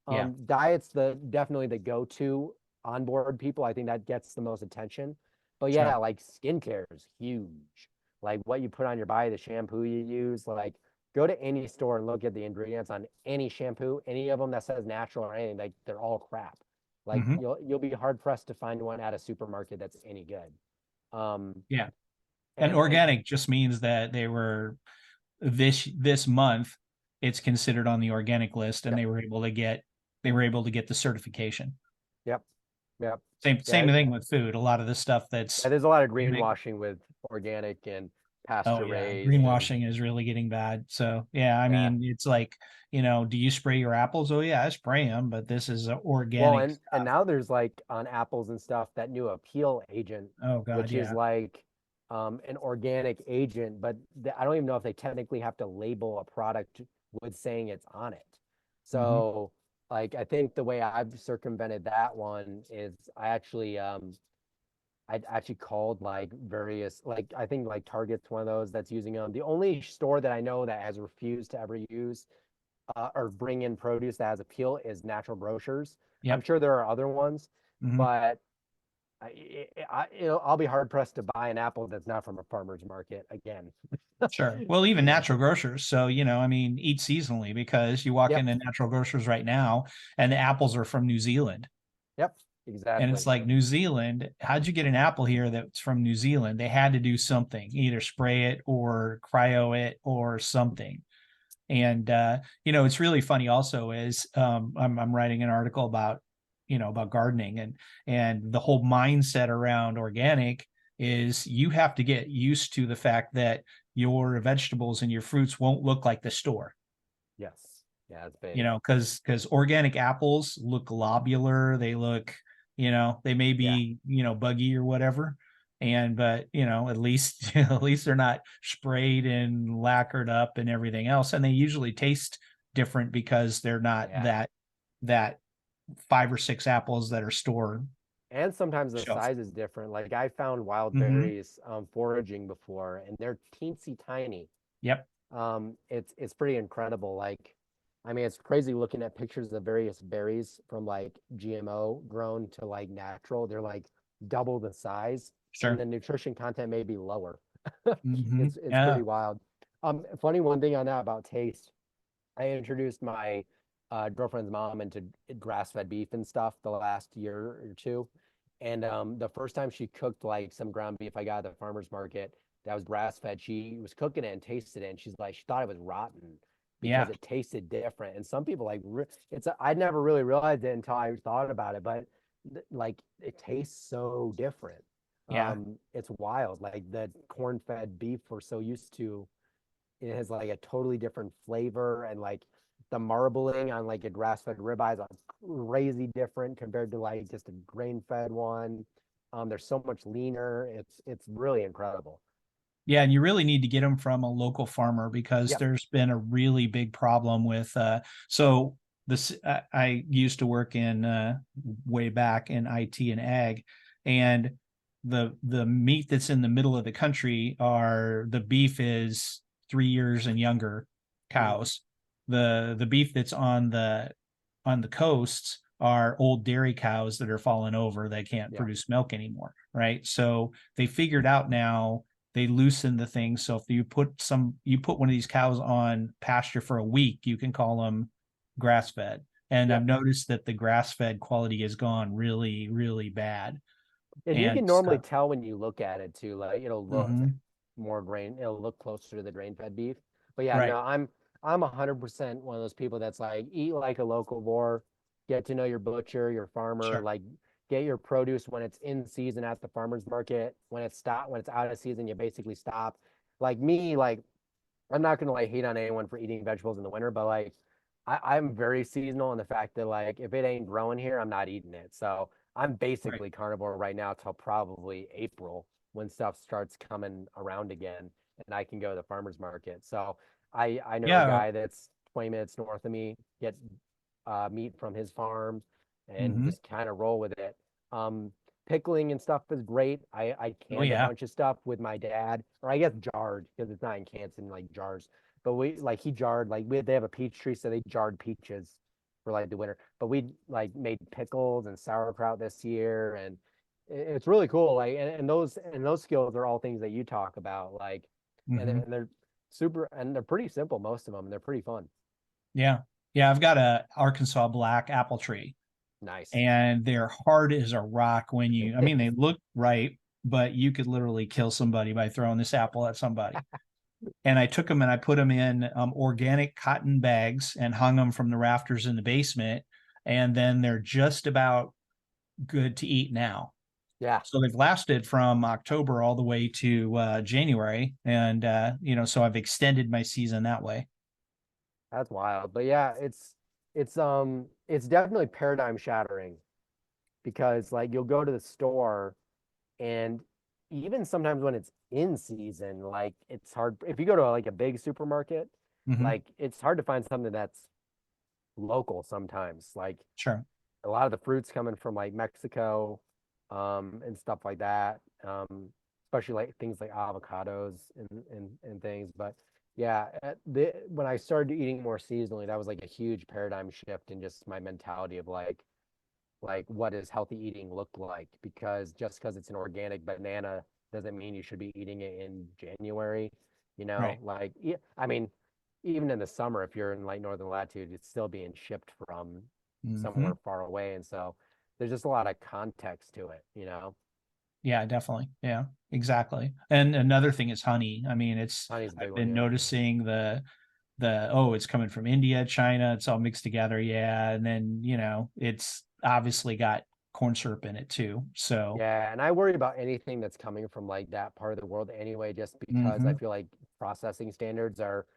Yeah. Diet's the definitely the go-to onboard people. I think that gets the most attention. But yeah, Sure. like skincare is huge. Like what you put on your body, the shampoo you use, like go to any store and look at the ingredients on any shampoo, any of them that says natural or anything, like they're all crap. Like Mhm. you'll be hard pressed to find one at a supermarket that's any good. Um, Yeah. And and organic just means that they were this month it's considered on the organic list, and yep, they were able to get the certification. yep, yep. Same Yeah, thing with food. A lot of the stuff yeah, that's there's a lot of organic. greenwashing with organic and pasture Oh yeah, raised and greenwashing is really getting bad. So yeah, I yeah. mean, it's like, do you spray your apples? Oh yeah, I spray them, but this is Well, organic and stuff. now there's like on apples and stuff that new appeal agent, Oh God, which is yeah. like an organic agent, but I don't even know if they technically have to label a product with saying it's on it. Hmm. So like I think the way I've circumvented that one is I actually called like various like I think like Target's one of those that's using them. The only store that I know that has refused to ever use or bring in produce that has appeal is natural grocers. I'm Yep. sure there are other ones, Hmm. but I'll be hard pressed to buy an apple that's not from a farmer's market again. Sure. Well, even You know. natural grocers. So, I mean, eat seasonally because you walk Yep. into natural grocers right now and the apples are from New Zealand. Yep. And it's Exactly. like New Zealand, how'd you get an apple here that's from New Zealand? They had to do something, either spray it or cryo it or something. And it's really funny also is I'm writing an article about about gardening, and the whole mindset around organic is you have to get used to the fact that your vegetables and your fruits won't look like the store. Yes. Yeah, it's big. Because organic apples look globular, they look, they may Yeah. be, buggy or whatever. But at least at least they're not sprayed and lacquered up and everything else. And they usually taste different because they're not Yeah. that 5 or 6 apples that are stored And sometimes the shelf. size is different. Like I found wild Hmm. berries foraging before, and they're teensy tiny. Yep. It's pretty incredible. Like, I mean, it's crazy looking at pictures of various berries from like GMO grown to like natural. They're like double the size, and Sure. the nutrition content may be lower. Hmm. It's Yeah. pretty wild. Funny one thing on that about taste. I introduced my girlfriend's mom into grass-fed beef and stuff the last year or two. And the first time she cooked like some ground beef I got at the farmer's market that was grass-fed, she was cooking it and tasted it, and she's like, she thought it was rotten because Yeah. it tasted different. And some people like I'd never really realized it until I thought about it, but like it tastes so different. Yeah. It's wild. Like the corn-fed beef we're so used to, it has like a totally different flavor, and like the marbling on like a grass-fed ribeye is crazy different compared to like just a grain-fed one. They're so much leaner. It's really incredible. Yeah, and you really need to get them from a local farmer because Yep. there's been a really big problem with so this I used to work in way back in IT and ag, and the meat that's in the middle of the country are the beef is 3 years and younger Mhm. cows. The beef that's on the coasts are old dairy cows that are falling over that can't Yeah. produce milk anymore, right? So they figured out now they loosen the thing. So if you put one of these cows on pasture for a week, you can call them grass fed. And I've Yep. noticed that the grass fed quality has gone really, really bad. And you And can normally tell when you look at it too, like it'll look mhm, more grain, it'll look closer to the grain-fed beef. But yeah, right, no, I'm 100% one of those people that's like eat like a local boar, get to know your butcher, your farmer, sure, like get your produce when it's in season at the farmer's market. When it's out of season, you basically stop. Like me, like I'm not gonna like hate on anyone for eating vegetables in the winter, but like I'm very seasonal in the fact that like if it ain't growing here, I'm not eating it. So I'm right, basically carnivore right now till probably April when stuff starts coming around again and I can go to the farmer's market. So I know a yeah, guy that's 20 minutes north of me, get meat from his farm and hmm, just kind of roll with it. Um, Pickling and stuff is great. I oh canned a yeah, bunch of stuff with my dad, or I guess jarred because it's not in cans in like jars. But he jarred they have a peach tree, so they jarred peaches for like the winter. But we like made pickles and sauerkraut this year, and it's really cool. Like and those skills are all things that you talk about. Like hmm, and they're super and they're pretty simple, most of them, and they're pretty fun. yeah, yeah. I've got a Arkansas black apple tree, Nice. and they're hard as a rock I mean, they look right, but you could literally kill somebody by throwing this apple at somebody. And I took them and I put them in organic cotton bags and hung them from the rafters in the basement. And then they're just about good to eat now. Yeah, So they've lasted from October all the way to January, and so I've extended my season that way. that's wild. But yeah, it's definitely paradigm shattering because like you'll go to the store and even sometimes when it's in season, like it's hard if you go to like a big supermarket, Hmm. like it's hard to find something that's local sometimes. Like Sure. a lot of the fruits coming from like Mexico, and stuff like that. Especially like things like avocados and things. But yeah, when I started eating more seasonally, that was like a huge paradigm shift in just my mentality of like what does healthy eating look like? Because just because it's an organic banana doesn't mean you should be eating it in January. Right. Like I mean, even in the summer, if you're in like northern latitude, it's still being shipped from Hmm. somewhere far away, and so there's just a lot of context to it. Yeah, definitely. Yeah, exactly. And another thing is honey. I mean, Honey's a big I've one, been yeah. noticing oh, it's coming from India, China, it's all mixed together. Yeah. And then, it's obviously got corn syrup in it too. So, Yeah, and I worry about anything that's coming from like that part of the world anyway, just because I hmm, feel like processing standards are,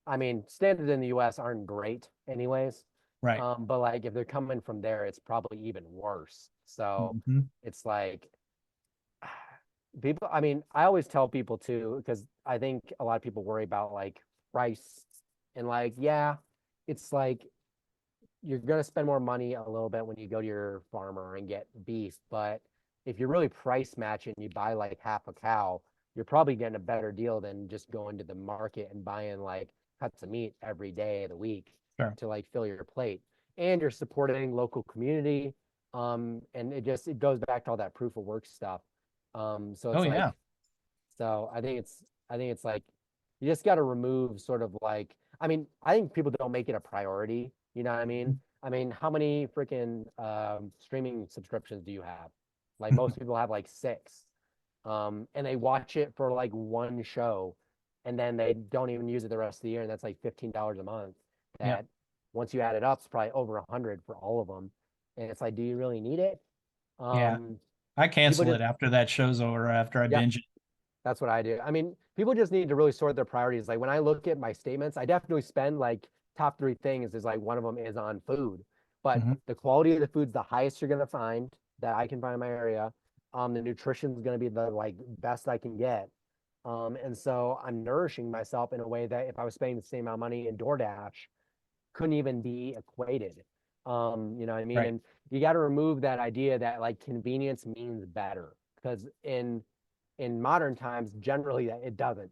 I mean, standards in the US aren't great anyways. right. But like if they're coming from there, it's probably even worse. So Hmm. it's like people, I mean, I always tell people too, because I think a lot of people worry about like price and like, yeah, it's like you're going to spend more money a little bit when you go to your farmer and get beef. But if you're really price matching, you buy like half a cow, you're probably getting a better deal than just going to the market and buying like cuts of meat every day of the week Sure. to like fill your plate. And you're supporting local community. And it goes back to all that proof of work stuff. So Oh, it's yeah. like, so I think it's like you just got to remove sort of like I mean I think people don't make it a priority. You know what I mean? I mean, how many freaking streaming subscriptions do you have? Like most people have like six, and they watch it for like one show, and then they don't even use it the rest of the year, and that's like $15 a month. Yeah. That once you add it up, it's probably over 100 for all of them, and it's like, do you really need it? Yeah. Um, I People cancel just it after that show's over, after I Yep. binge it. That's what I do. I mean, people just need to really sort their priorities. Like when I look at my statements, I definitely spend like top three things is like one of them is on food. But Hmm. the quality of the food's the highest you're gonna find that I can find in my area. The nutrition's gonna be the like best I can get. And so I'm nourishing myself in a way that if I was spending the same amount of money in DoorDash, couldn't even be equated. You know what I mean? Right. And you got to remove that idea that like convenience means better because in modern times, generally it doesn't.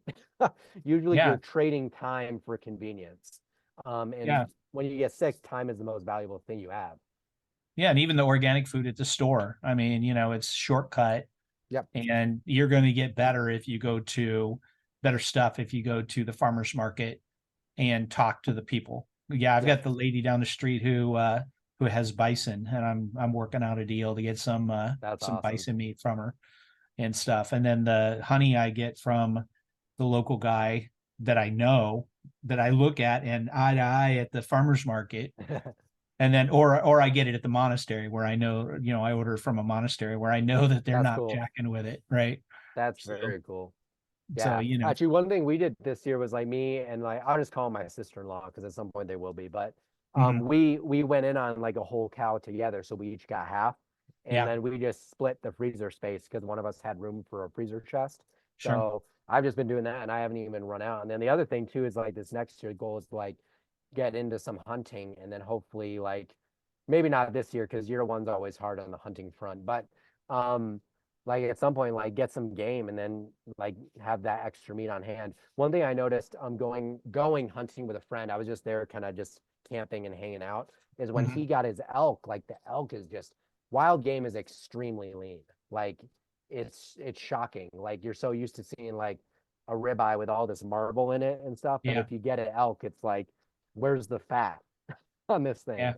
Usually Yeah. you're trading time for convenience. And Yeah. when you get sick, time is the most valuable thing you have. Yeah. And even the organic food at the store, I mean, it's shortcut, Yep. and you're going to get better if you go to better stuff if you go to the farmer's market and talk to the people. Yeah, I've Yep. got the lady down the street who has bison, and I'm working out a deal to get That's some awesome. bison meat from her and stuff. And then the honey I get from the local guy that I know, that I look at and eye to eye at the farmer's market. And then or I get it at the monastery where I know, I order from a monastery where I know that they're That's not cool. jacking with it, right? That's So very cool. so Yeah. Actually, one thing we did this year was like me and like I'll just call my sister-in-law because at some point they will be. But mhm, we went in on like a whole cow together, so we each got half, and yeah, then we just split the freezer space because one of us had room for a freezer chest. sure. So I've just been doing that, and I haven't even run out. And then the other thing too is like this next year goal is to like get into some hunting, and then hopefully like maybe not this year because year one's always hard on the hunting front, but um like at some point like get some game and then like have that extra meat on hand. One thing I noticed going hunting with a friend, I was just there kind of just camping and hanging out, is when Mhm. he got his elk, like the elk is just wild game is extremely lean. Like it's shocking. Like you're so used to seeing like a ribeye with all this marble in it and stuff, but Yeah, if you get an elk, it's like where's the fat on this thing? yeah.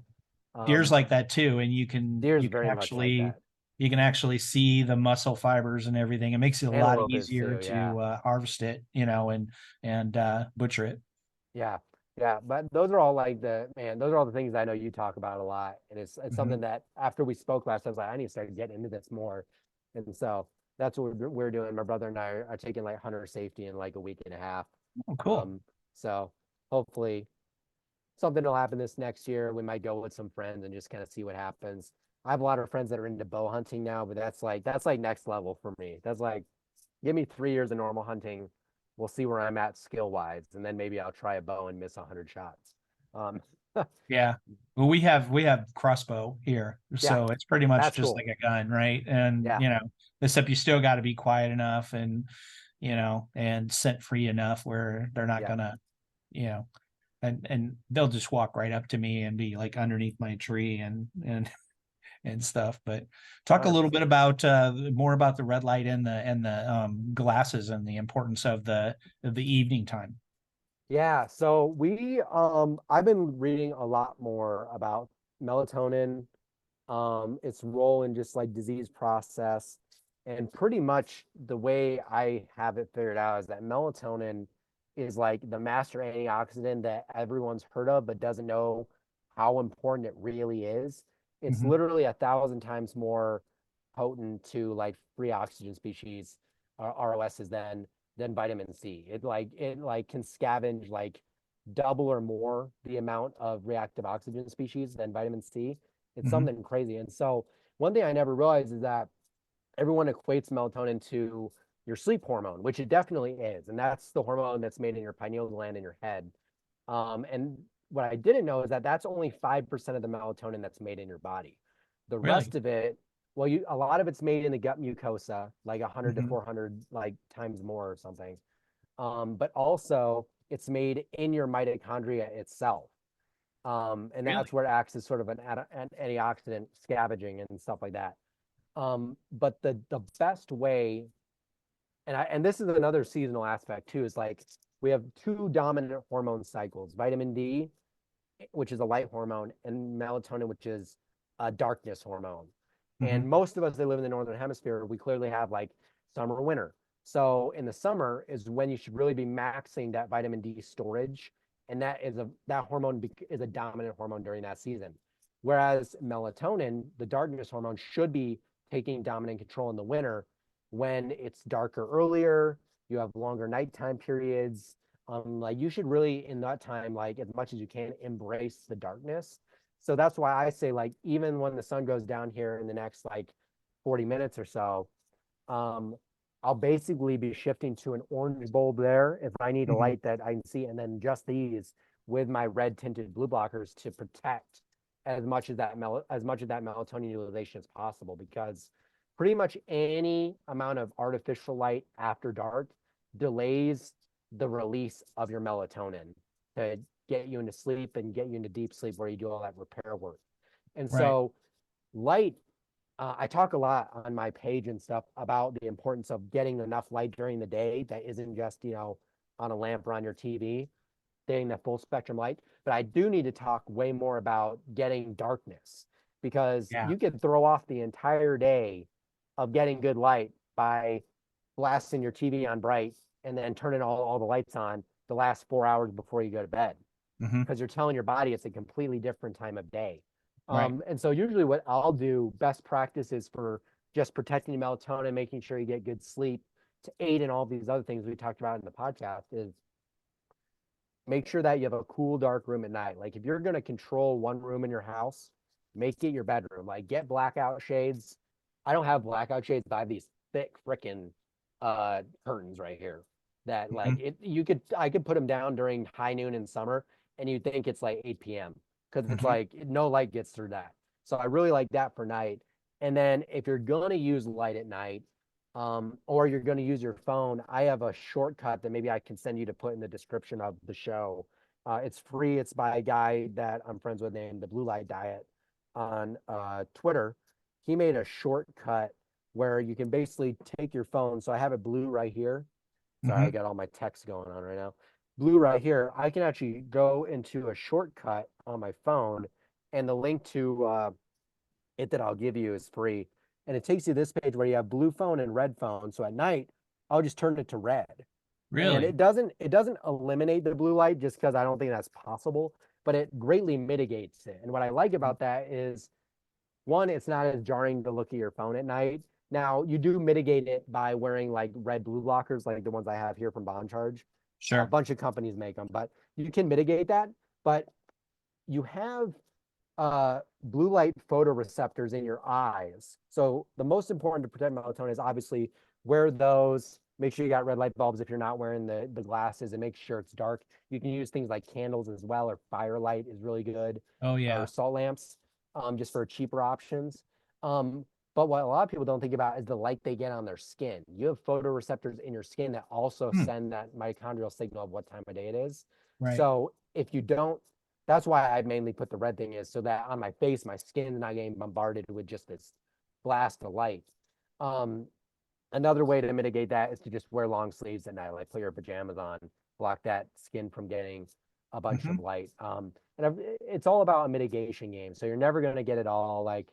Deer's Um, like that too, and you can Deer's you can very much like actually that. you can actually see the muscle fibers and everything. It makes it a lot Antelope is easier too, yeah. to harvest it, and butcher it. Yeah. Yeah. But those are all like those are all the things I know you talk about a lot. And it's Mhm. something that after we spoke last, I was like, I need to start getting into this more. And so that's what we're doing. My brother and I are taking like hunter safety in like a week and a half. Oh, cool. So hopefully something will happen this next year. We might go with some friends and just kind of see what happens. I have a lot of friends that are into bow hunting now, but that's like next level for me. That's like, give me 3 years of normal hunting. We'll see where I'm at skill wise, and then maybe I'll try a bow and miss 100 shots. Um, Yeah. Well, we have crossbow here, yeah, so it's pretty much that's just cool. like a gun, right? And Yeah, except you still got to be quiet enough and and scent free enough where they're not yeah. gonna, you know, and they'll just walk right up to me and be like underneath my tree and stuff. But talk a little bit 100%. about more about the red light and the glasses and the importance of the evening time. Yeah, so I've been reading a lot more about melatonin, its role in just like disease process. And pretty much the way I have it figured out is that melatonin is like the master antioxidant that everyone's heard of, but doesn't know how important it really is. It's Hmm. literally 1,000 times more potent to like free oxygen species, ROSs, than vitamin C. It can scavenge like double or more the amount of reactive oxygen species than vitamin C. It's Hmm. something crazy. And so one thing I never realized is that everyone equates melatonin to your sleep hormone, which it definitely is. And that's the hormone that's made in your pineal gland in your head. And what I didn't know is that that's only 5% of the melatonin that's made in your body. The Really? rest of it, well, a lot of it's made in the gut mucosa, like 100 to Hmm. 400 like times more or something. But also it's made in your mitochondria itself. And Really? that's where it acts as sort of an antioxidant scavenging and stuff like that. But the best way, and this is another seasonal aspect too, is like we have two dominant hormone cycles: vitamin D, which is a light hormone, and melatonin, which is a darkness hormone. Hmm. And most of us that live in the northern hemisphere, we clearly have like summer, winter. So in the summer is when you should really be maxing that vitamin D storage, and that hormone is a dominant hormone during that season. Whereas melatonin, the darkness hormone, should be taking dominant control in the winter when it's darker earlier, you have longer nighttime periods. Like you should really in that time, like as much as you can, embrace the darkness. So that's why I say, like, even when the sun goes down here in the next like 40 minutes or so, um, I'll basically be shifting to an orange bulb there if I need a Hmm. light that I can see, and then just these with my red tinted blue blockers to protect as much of that melatonin utilization as possible, because pretty much any amount of artificial light after dark delays the release of your melatonin to get you into sleep and get you into deep sleep where you do all that repair work. And Right. so light, I talk a lot on my page and stuff about the importance of getting enough light during the day that isn't just, on a lamp or on your TV, getting that full spectrum light. But I do need to talk way more about getting darkness, because Yeah. you could throw off the entire day of getting good light by blasting your TV on bright and then turning all the lights on the last 4 hours before you go to bed, Hmm. because you're telling your body it's a completely different time of day. Right. And so usually what I'll do, best practices for just protecting melatonin, making sure you get good sleep to aid in all these other things we talked about in the podcast, is make sure that you have a cool, dark room at night. Like if you're going to control one room in your house, make it your bedroom. Like get blackout shades. I don't have blackout shades, but I have these thick freaking curtains right here that Hmm. like I could put them down during high noon in summer and you'd think it's like 8 p.m. because it's Hmm. like no light gets through that. So I really like that for night. And then if you're going to use light at night, or you're going to use your phone, I have a shortcut that maybe I can send you to put in the description of the show. It's free. It's by a guy that I'm friends with named the Blue Light Diet on Twitter. He made a shortcut where you can basically take your phone. So I have it blue right here. Sorry, I Hmm. got all my text going on right now. Blue right here. I can actually go into a shortcut on my phone, and the link to it that I'll give you is free. And it takes you to this page where you have blue phone and red phone. So at night, I'll just turn it to red. And Really? it doesn't eliminate the blue light, just because I don't think that's possible, but it greatly mitigates it. And what I like about that is One, it's not as jarring to look at your phone at night. Now, you do mitigate it by wearing like red blue blockers, like the ones I have here from Bond Charge. A Sure. bunch of companies make them, but you can mitigate that. But you have blue light photoreceptors in your eyes. So the most important to protect melatonin is obviously wear those. Make sure you got red light bulbs if you're not wearing the glasses, and make sure it's dark. You can use things like candles as well, or firelight is really good, Oh or yeah. salt lamps, just for cheaper options. Um, but what a lot of people don't think about is the light they get on their skin. You have photoreceptors in your skin that also Hmm. send that mitochondrial signal of what time of day it is. Right. So if you don't, that's why I mainly put the red thing is so that on my face, my skin's not getting bombarded with just this blast of light. Um, Another way to mitigate that is to just wear long sleeves at night, like put your pajamas on, block that skin from getting a bunch Hmm. of light. And it's all about a mitigation game. So you're never going to get it all. Like,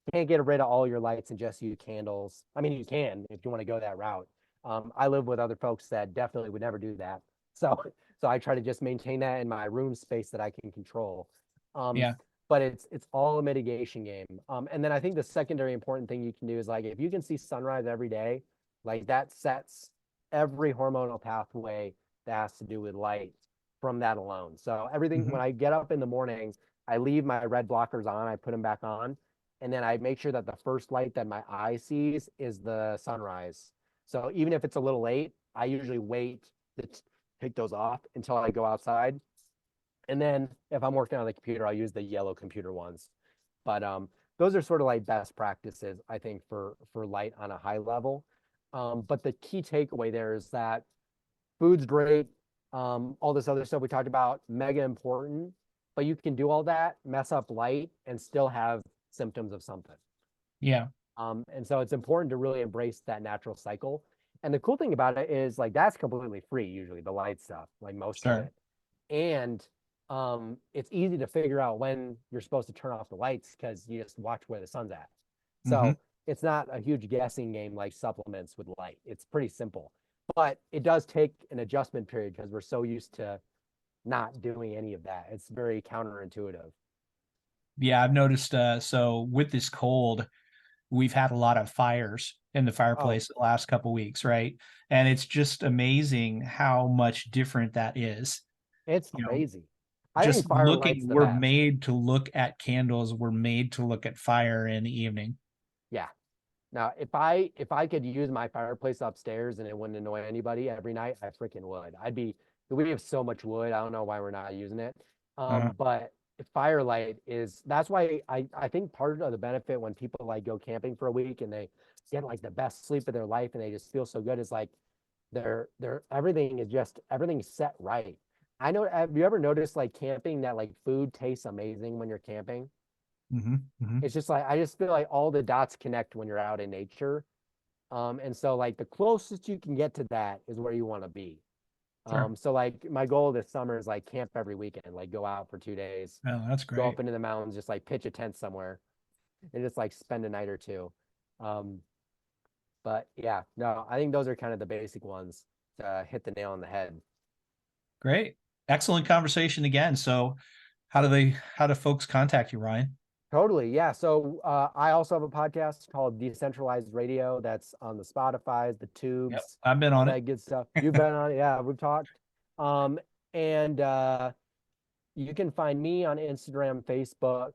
you can't get rid of all your lights and just use candles. I mean, you can if you want to go that route. I live with other folks that definitely would never do that. So, so I try to just maintain that in my room space that I can control. Um, Yeah. but it's all a mitigation game. And then I think the secondary important thing you can do is like if you can see sunrise every day, like that sets every hormonal pathway that has to do with light from that alone. So everything Hmm. when I get up in the morning, I leave my red blockers on, I put them back on, and then I make sure that the first light that my eye sees is the sunrise. So even if it's a little late, I usually wait to take those off until I go outside. And then if I'm working on the computer, I'll use the yellow computer ones. But those are sort of like best practices, I think, for light on a high level. But the key takeaway there is that food's great. All this other stuff we talked about, mega important. But you can do all that, mess up light, and still have symptoms of something. Yeah. And so it's important to really embrace that natural cycle. And the cool thing about it is like that's completely free, usually the light stuff, like most of Sure. it. And it's easy to figure out when you're supposed to turn off the lights because you just watch where the sun's at. Hmm. So it's not a huge guessing game like supplements with light. It's pretty simple, but it does take an adjustment period because we're so used to not doing any of that. It's very counterintuitive. Yeah, I've noticed. So with this cold, we've had a lot of fires in the Oh, fireplace the last couple weeks, right? And it's just amazing how much different that is. it's You know, crazy. I think just firelight's looking, the we're best. made to look at candles, we're made to look at fire in the evening. Yeah. Now, if I could use my fireplace upstairs and it wouldn't annoy anybody every night, I freaking would. I'd be we have so much wood. I don't know why we're not using it. Uh, But firelight is that's why I think part of the benefit when people like go camping for a week and they get like the best sleep of their life and they just feel so good is like their everything is just everything's set right. I know have you ever noticed like camping that like food tastes amazing when you're camping? hmm. It's just like I just feel like all the dots connect when you're out in nature. And so like the closest you can get to that is where you want to be. Sure. So like my goal this summer is like camp every weekend, like go out for 2 days, Oh, that's go great. up into the mountains, just like pitch a tent somewhere and just like spend a night or two. Um, but yeah, no, I think those are kind of the basic ones to hit the nail on the head. Great. Excellent conversation again. So how do folks contact you, Ryan? Totally. Yeah. So I also have a podcast called Decentralized Radio that's on the Spotify's, the Yep. Tubes, I've been all on it. that good stuff. You've been on it. Yeah, we've talked. And you can find me on Instagram, Facebook,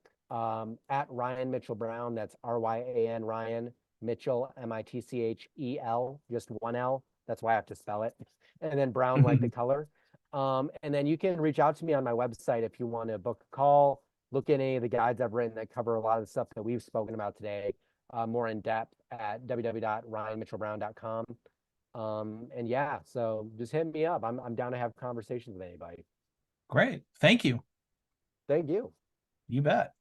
at Ryan Mitchell Brown. That's Ryan Ryan Mitchell, Mitchel, just one L. That's why I have to spell it. And then Brown like the color. And then you can reach out to me on my website if you want to book a call, look at any of the guides I've written that cover a lot of the stuff that we've spoken about today, more in depth at www.ryanmitchellbrown.com. And yeah, so just hit me up. I'm down to have conversations with anybody. Great. Thank you. Thank you. You bet.